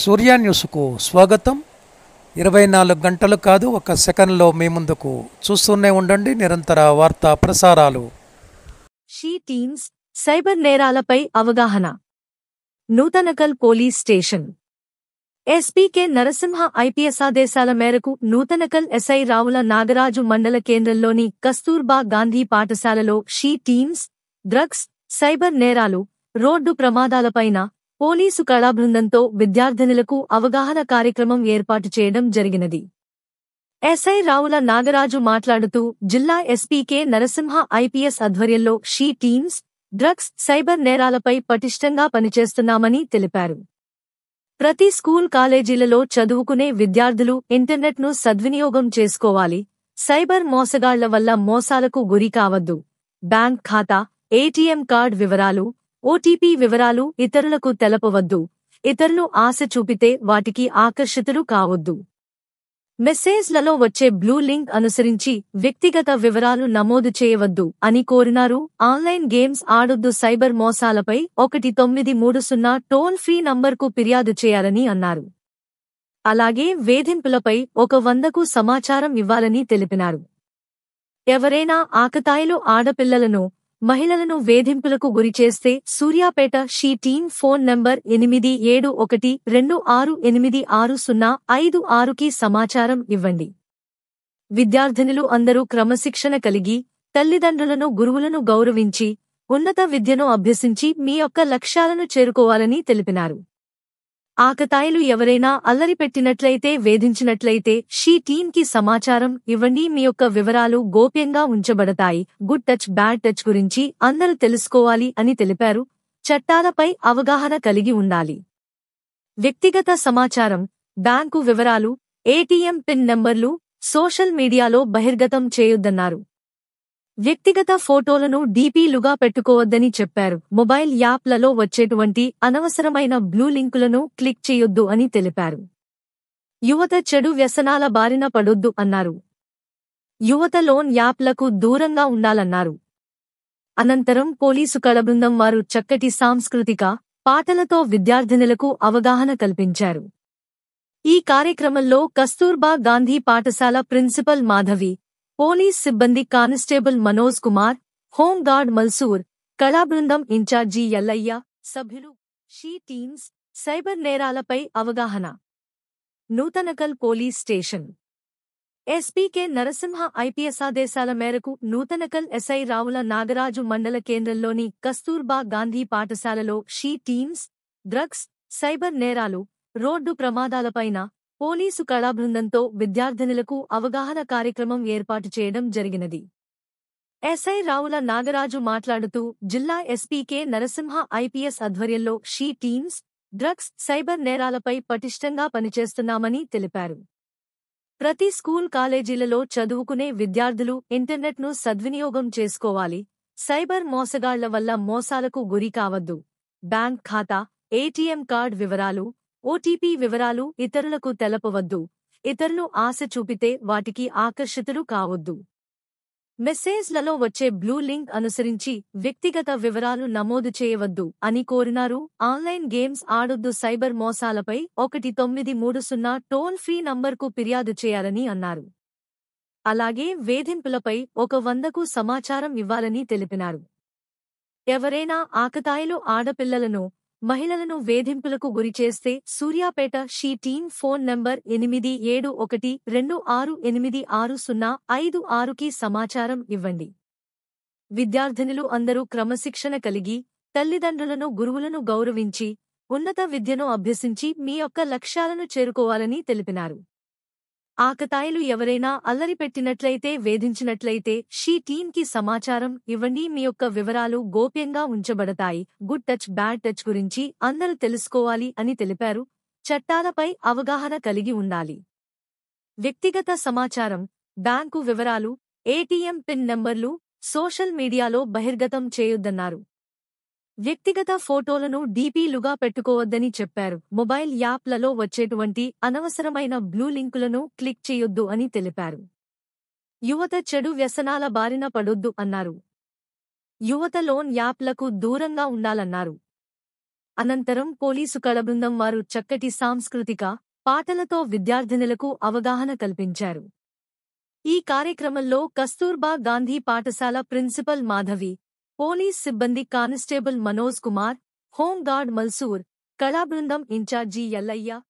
సూర్య న్యూస్కు స్వాగతం. 24 గంటలు కాదు, ఒక సెకండ్లో మీ ముందుకు. చూస్తూనే ఉండండి నిరంతర వార్తా ప్రసారాలు. షీ టీమ్స్ సైబర్ నేరాలపై అవగాహన. Nuthankal police station SPK Narasimha IPS ఆదేశాల మేరకు నూతనకల్ ఎస్ఐ రావుల నాగరాజు మండల కేంద్రంలోని కస్తూర్బా గాంధీ పాఠశాలలో షీ టీమ్స్, డ్రగ్స్, సైబర్ నేరాలు, రోడ్డు ప్రమాదాలపైన పోలీసు కళాబృందంతో విద్యార్థినులకు అవగాహన కార్యక్రమం ఏర్పాటు చేయడం జరిగినది. ఎస్ఐ రావుల నాగరాజు మాట్లాడుతూ జిల్లా ఎస్పీకే నరసింహ ఐపీఎస్ ఆధ్వర్యంలో షీ టీమ్స్, డ్రగ్స్, సైబర్ నేరాలపై పటిష్టంగా పనిచేస్తున్నామని తెలిపారు. ప్రతి స్కూల్ కాలేజీలలో చదువుకునే విద్యార్థులు ఇంటర్నెట్ను సద్వినియోగం చేసుకోవాలి. సైబర్ మోసగాళ్ల వల్ల మోసాలకు గురి కావద్దు. బ్యాంక్ ఖాతా, ఏటీఎం కార్డ్ వివరాలు, ఓటీపీ వివరాలు ఇతరులకు తెలపవద్దు. ఇతరులు ఆశ చూపితే వాటికి ఆకర్షితులు కావద్దు. మెసేజ్లలో వచ్చే బ్లూ లింక్ అనుసరించి వ్యక్తిగత వివరాలు నమోదు చేయవద్దు అని కోరినారు. ఆన్లైన్ గేమ్స్ ఆడొద్దు. సైబర్ మోసాలపై 1930 టోల్ ఫ్రీ నంబర్కు ఫిర్యాదు చేయాలని అన్నారు. అలాగే వేధింపులపై 100కు సమాచారం ఇవ్వాలని తెలిపినారు. ఎవరైనా ఆకతాయిలు ఆడపిల్లలను, మహిళలను వేధింపులకు గురిచేస్తే Suryapet she team phone number 871226860556కి సమాచారం ఇవ్వండి. విద్యార్థినులు అందరూ క్రమశిక్షణ కలిగి, తల్లిదండ్రులను, గురువులను గౌరవించి, ఉన్నత విద్యను అభ్యసించి మీ యొక్క లక్ష్యాలను చేరుకోవాలని తెలిపినారు. ఆకతాయిలు ఎవరైనా అల్లరిపెట్టినట్లయితే, వేధించినట్లయితే షీ టీమ్కి సమాచారం ఇవ్వండి. మీ యొక్క వివరాలు గోప్యంగా ఉంచబడతాయి. గుడ్ టచ్, బ్యాడ్ టచ్ గురించి అందరూ తెలుసుకోవాలి అని తెలిపారు. చట్టాలపై అవగాహన కలిగి ఉండాలి. వ్యక్తిగత సమాచారం, బ్యాంకు వివరాలు, ఏటీఎం పిన్ నంబర్లు సోషల్ మీడియాలో బహిర్గతం చేయొద్దన్నారు. వ్యక్తిగత ఫోటోలను డీపీలుగా పెట్టుకోవద్దని చెప్పారు. మొబైల్ యాప్లలో వచ్చేటువంటి అనవసరమైన బ్లూ లింకులను క్లిక్ చేయొద్దు అని తెలిపారు. యువత చెడు వ్యసనాల బారిన పడొద్దు అన్నారు. యువత లోన్ యాప్లకు దూరంగా ఉండాలన్నారు. అనంతరం పోలీసు కళబృందం వారు చక్కటి సాంస్కృతిక పాటలతో విద్యార్థినులకు అవగాహన కల్పించారు. ఈ కార్యక్రమంలో కస్తూర్బా గాంధీ పాఠశాల ప్రిన్సిపల్ మాధవి, పోలీస్ సిబ్బంది కానిస్టేబుల్ మనోజ్ కుమార్, హోంగార్డ్ మల్సూర్, కళాబృందం ఇన్ఛార్జి ఎల్లయ్య, సభ్యులు. షీ టీమ్స్ సైబర్ నేరాలపై అవగాహన. Nuthankal police station SPK Narasimha IPS ఆదేశాల మేరకు నూతనకల్ ఎస్ఐ రావుల నాగరాజు మండల కేంద్రంలోని కస్తూర్బా గాంధీ పాఠశాలలో షీ టీమ్స్, డ్రగ్స్, సైబర్ నేరాలు, రోడ్డు ప్రమాదాలపైన పోలీసు కళాబృందంతో విద్యార్థినులకు అవగాహన కార్యక్రమం ఏర్పాటు చేయడం జరిగినది. ఎస్ఐ రావుల నాగరాజు మాట్లాడుతూ జిల్లా ఎస్పీకే నరసింహ ఐపీఎస్ ఆధ్వర్యంలో షీ టీమ్స్, డ్రగ్స్, సైబర్ నేరాలపై పటిష్టంగా పనిచేస్తున్నామని తెలిపారు. ప్రతి స్కూల్ కాలేజీలలో చదువుకునే విద్యార్థులు ఇంటర్నెట్ను సద్వినియోగం చేసుకోవాలి. సైబర్ మోసగాళ్ల వల్ల మోసాలకు గురి కావద్దు. బ్యాంక్ ఖాతా, ఏటీఎం కార్డ్ వివరాలు, ఓటీపీ వివరాలు ఇతరులకు తెలపవద్దు. ఇతరులు ఆశ చూపితే వాటికి ఆకర్షితులు కావద్దు. మెసేజ్లలో వచ్చే బ్లూ లింక్ అనుసరించి వ్యక్తిగత వివరాలు నమోదు చేయవద్దు అని కోరినారు. ఆన్లైన్ గేమ్స్ ఆడొద్దు. సైబర్ మోసాలపై 1930 టోల్ ఫ్రీ నంబర్కు ఫిర్యాదు చేయాలని అన్నారు. అలాగే వేధింపులపై 100కు సమాచారం ఇవ్వాలని తెలిపినారు. ఎవరైనా ఆకతాయిలు ఆడపిల్లలను, మహిళలను వేధింపులకు గురిచేస్తే Suryapet she team phone number 871226860556కి సమాచారం ఇవ్వండి. విద్యార్థినులు అందరూ క్రమశిక్షణ కలిగి, తల్లిదండ్రులను, గురువులను గౌరవించి, ఉన్నత విద్యను అభ్యసించి మీ యొక్క లక్ష్యాలను చేరుకోవాలని తెలిపినారు. ఆకతాయిలు ఎవరైనా అల్లరిపెట్టినట్లయితే, వేధించినట్లయితే షీ టీమ్కి సమాచారం ఇవ్వండి. మీ యొక్క వివరాలు గోప్యంగా ఉంచబడతాయి. గుడ్ టచ్, బ్యాడ్ టచ్ గురించి అందరూ తెలుసుకోవాలి అని తెలిపారు. చట్టాలపై అవగాహన కలిగి ఉండాలి. వ్యక్తిగత సమాచారం, బ్యాంకు వివరాలు, ఏటీఎం పిన్ నంబర్లు సోషల్ మీడియాలో బహిర్గతం చేయొద్దన్నారు. వ్యక్తిగత ఫోటోలను డీపీలుగా పెట్టుకోవద్దని చెప్పారు. మొబైల్ యాప్లలో వచ్చేటువంటి అనవసరమైన బ్లూ లింకులను క్లిక్ చేయొద్దు అని తెలిపారు. యువత చెడు వ్యసనాల బారిన పడొద్దు అన్నారు. యువత లోన్ యాప్లకు దూరంగా ఉండాలన్నారు. అనంతరం పోలీసు కళబృందం వారు చక్కటి సాంస్కృతిక పాటలతో విద్యార్థినులకు అవగాహన కల్పించారు. ఈ కార్యక్రమంలో కస్తూర్బా గాంధీ పాఠశాల ప్రిన్సిపల్ మాధవి, పోలీస్ సిబ్బంది కానిస్టేబుల్ మనోజ్ కుమార్, హోంగార్డ్ మల్సూర్, కళాబృందం ఇన్ఛార్జి ఎల్లయ్య,